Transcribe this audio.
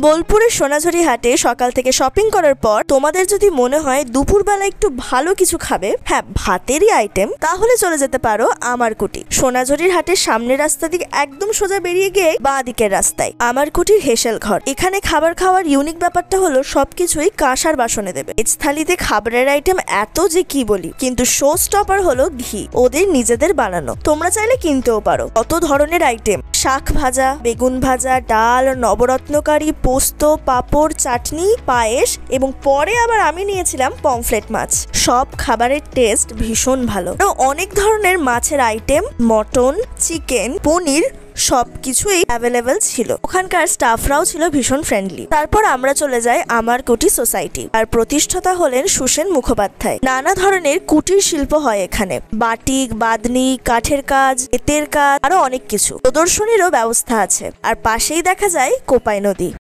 বোলপুরের সোনাঝুরি হাটে সকাল থেকে শপিং করার পর তোমাদের যদি মনে হয় দুপুরবেলা একটু ভালো কিছু খাবে, হ্যাঁ ভাতেরই আইটেম, তাহলে চলে যেতে পারো আমার কুটি। সোনাঝুরির হাটের সামনের রাস্তা দিকে একদম সোজা বেরিয়ে গিয়ে বাঁ দিকের রাস্তায় আমার কুটির হেসেল ঘর। এখানে খাবার খাওয়ার ইউনিক ব্যাপারটা হলো সবকিছুই কাঁসার বাসনে দেবে। ভেজ থালিতে খাবারের আইটেম এত যে কি বলি, কিন্তু শো স্টপার হলো ঘি, ওদের নিজেদের বানানো। তোমরা চাইলে কিনতেও পারো। কত ধরনের আইটেম, শাক ভাজা, বেগুন ভাজা, ডাল, নবরত্নকারি, পোস্ত, পাঁপড়, চাটনি, পায়েস, এবং পরে আবার আমি নিয়েছিলাম পমফ্লেট মাছ। সব খাবারের টেস্ট ভীষণ ভালো। অনেক ধরনের মাছের আইটেম, মটন, চিকেন, পনির সবকিছুই অ্যাভেলেবেল ছিল। ওখানকার স্টাফরাও ছিল ভীষণ ফ্রেন্ডলি। তারপর আমরা চলে যাই আমার কুটির সোসাইটি। আর প্রতিষ্ঠাতা হলেন সুসেন মুখোপাধ্যায়। নানা ধরনের কুটির শিল্প হয় এখানে, বাটিক, বাদনি, কাঠের কাজ, বেতের কাজ, আরো অনেক কিছু। প্রদর্শনীরও ব্যবস্থা আছে। আর পাশেই দেখা যায় কোপাই নদী।